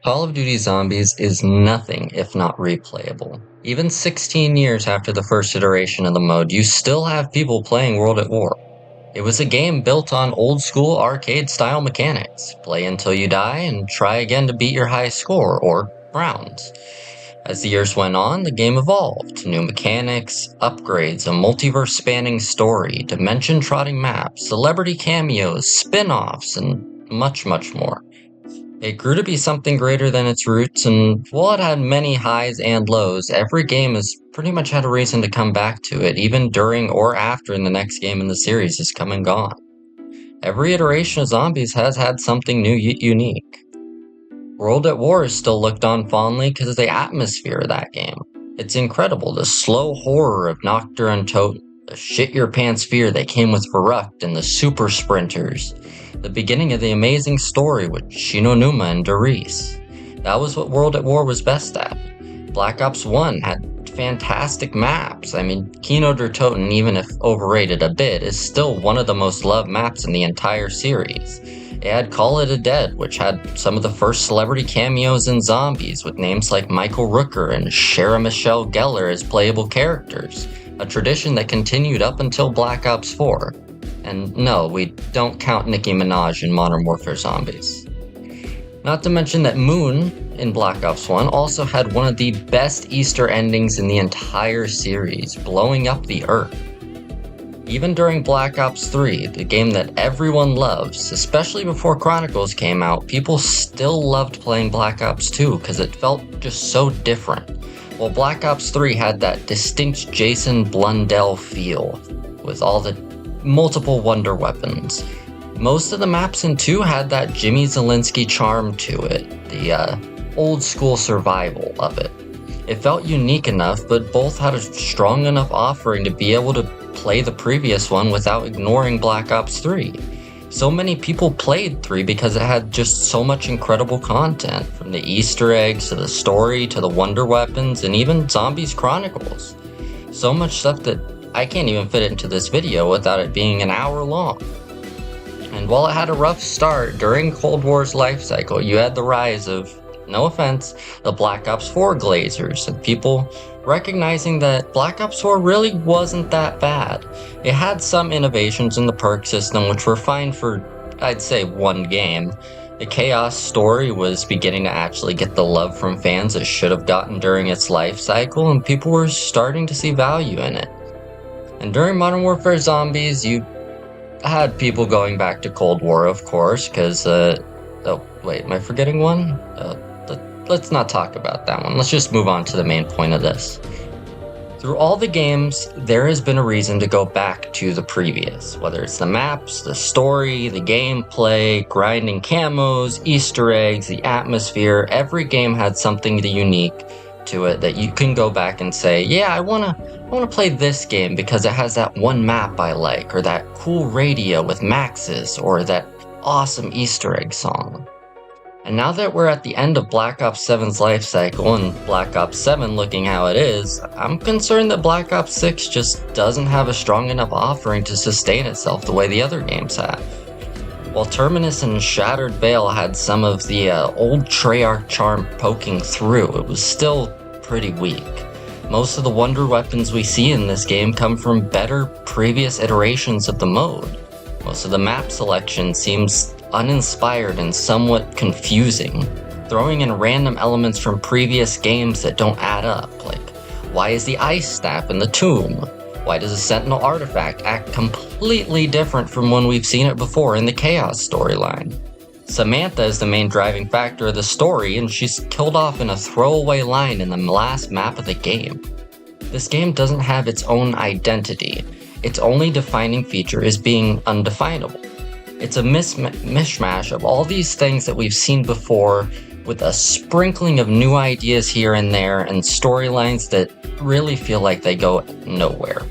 Call of Duty Zombies is nothing if not replayable. Even 16 years after the first iteration of the mode, you still have people playing World at War. It was a game built on old school arcade style mechanics. Play until you die and try again to beat your high score, or rounds. As the years went on, the game evolved. New mechanics, upgrades, a multiverse spanning story, dimension trotting maps, celebrity cameos, spin offs, and much, much more. It grew to be something greater than its roots, and while it had many highs and lows, every game has pretty much had a reason to come back to it, even during or after the next game in the series has come and gone. Every iteration of Zombies has had something new yet unique. World at War is still looked on fondly because of the atmosphere of that game. It's incredible, the slow horror of Nocturne and Toten, the shit-your-pants fear that came with Verrucht and the super sprinters, the beginning of the amazing story with Shinonuma and Doris. That was what World at War was best at. Black Ops 1 had fantastic maps. Kino der Toten, even if overrated a bit, is still one of the most loved maps in the entire series. It had Call It a Dead, which had some of the first celebrity cameos in Zombies, with names like Michael Rooker and Sarah Michelle Gellar as playable characters, a tradition that continued up until Black Ops 4. And no, we don't count Nicki Minaj in Modern Warfare Zombies. Not to mention that Moon in Black Ops 1 also had one of the best Easter endings in the entire series, blowing up the Earth. Even during Black Ops 3, the game that everyone loves, especially before Chronicles came out, people still loved playing Black Ops 2 because it felt just so different. While Black Ops 3 had that distinct Jason Blundell feel, with all the multiple wonder weapons. Most of the maps in 2 had that Jimmy Zielinski charm to it, the old school survival of it. It felt unique enough, but both had a strong enough offering to be able to play the previous one without ignoring Black Ops 3. So many people played 3 because it had just so much incredible content, from the Easter eggs to the story to the wonder weapons and even Zombies Chronicles. So much stuff that I can't even fit it into this video without it being an hour long. And while it had a rough start, during Cold War's life cycle, you had the rise of, no offense, the Black Ops 4 glazers, and people recognizing that Black Ops 4 really wasn't that bad. It had some innovations in the perk system which were fine for, I'd say, one game. The Chaos story was beginning to actually get the love from fans it should have gotten during its life cycle, and people were starting to see value in it. And during Modern Warfare Zombies, you had people going back to Cold War, of course, because, oh, wait, am I forgetting one? Let's not talk about that one. Let's just move on to the main point of this. Through all the games, there has been a reason to go back to the previous, whether it's the maps, the story, the gameplay, grinding camos, Easter eggs, the atmosphere. Every game had something unique to it that you can go back and say, yeah, I wanna play this game because it has that one map I like, or that cool radio with Maxis, or that awesome Easter egg song. And now that we're at the end of Black Ops 7's life cycle and Black Ops 7 looking how it is, I'm concerned that Black Ops 6 just doesn't have a strong enough offering to sustain itself the way the other games have. While Terminus and Shattered Veil had some of the old Treyarch charm poking through, it was still pretty weak. Most of the wonder weapons we see in this game come from better previous iterations of the mode. Most of the map selection seems uninspired and somewhat confusing, throwing in random elements from previous games that don't add up, like, why is the ice staff in the tomb? Why does the Sentinel artifact act completely different from when we've seen it before in the Chaos storyline? Samantha is the main driving factor of the story, and she's killed off in a throwaway line in the last map of the game. This game doesn't have its own identity. Its only defining feature is being undefinable. It's a mishmash of all these things that we've seen before, with a sprinkling of new ideas here and there, and storylines that really feel like they go nowhere.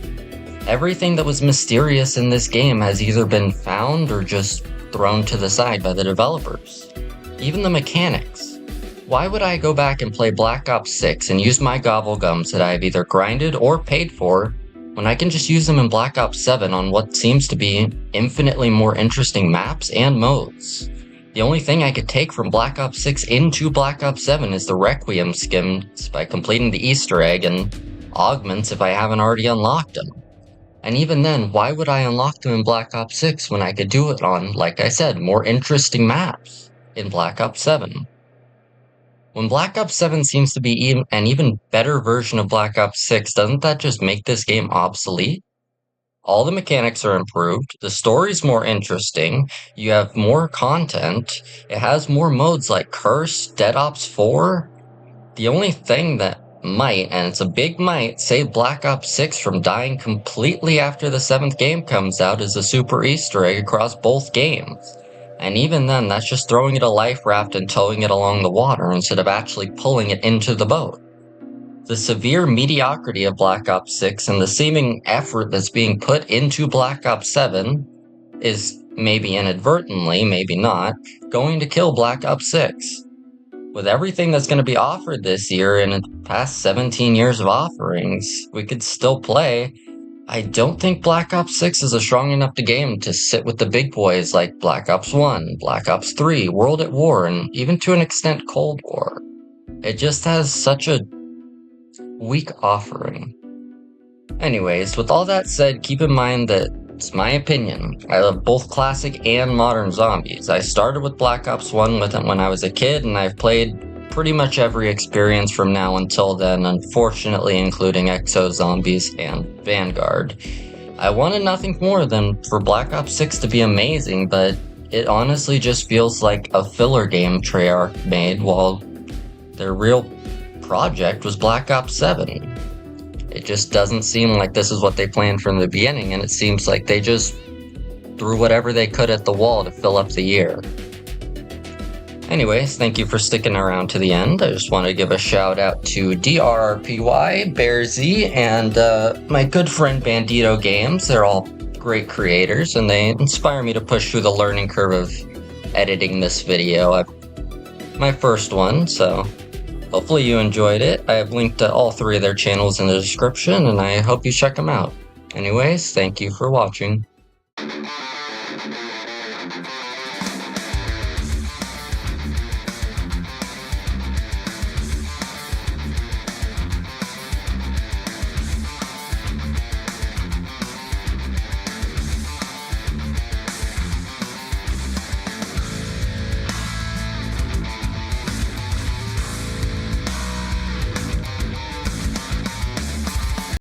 Everything that was mysterious in this game has either been found or just thrown to the side by the developers. Even the mechanics. Why would I go back and play Black Ops 6 and use my gobblegums that I've either grinded or paid for, when I can just use them in Black Ops 7 on what seems to be infinitely more interesting maps and modes? The only thing I could take from Black Ops 6 into Black Ops 7 is the Requiem skins by completing the Easter egg and augments if I haven't already unlocked them. And even then, why would I unlock them in Black Ops 6 when I could do it on, like I said, more interesting maps in Black Ops 7? When Black Ops 7 seems to be an even better version of Black Ops 6, doesn't that just make this game obsolete? All the mechanics are improved, the story's more interesting, you have more content, it has more modes like Curse, Dead Ops 4. The only thing that might, and it's a big might, save Black Ops 6 from dying completely after the 7th game comes out is a super Easter egg across both games. And even then, that's just throwing it a life raft and towing it along the water instead of actually pulling it into the boat. The severe mediocrity of Black Ops 6 and the seeming effort that's being put into Black Ops 7 is, maybe inadvertently, maybe not, going to kill Black Ops 6. With everything that's going to be offered this year and in the past 17 years of offerings, we could still play. I don't think Black Ops 6 is a strong enough game to sit with the big boys like Black Ops 1, Black Ops 3, World at War, and even to an extent Cold War. It just has such a weak offering. Anyways, with all that said, keep in mind that it's my opinion. I love both classic and modern zombies. I started with Black Ops 1 when I was a kid, and I've played pretty much every experience from now until then, unfortunately including Exo Zombies and Vanguard. I wanted nothing more than for Black Ops 6 to be amazing, but it honestly just feels like a filler game Treyarch made while their real project was Black Ops 7. It just doesn't seem like this is what they planned from the beginning, and it seems like they just threw whatever they could at the wall to fill up the year. Anyways, thank you for sticking around to the end. I just want to give a shout out to DRRPY, Bear Z, and my good friend Bandito Games. They're all great creators, and they inspire me to push through the learning curve of editing this video. My first one, so hopefully you enjoyed it. I have linked to all 3 of their channels in the description, and I hope you check them out. Anyways, thank you for watching.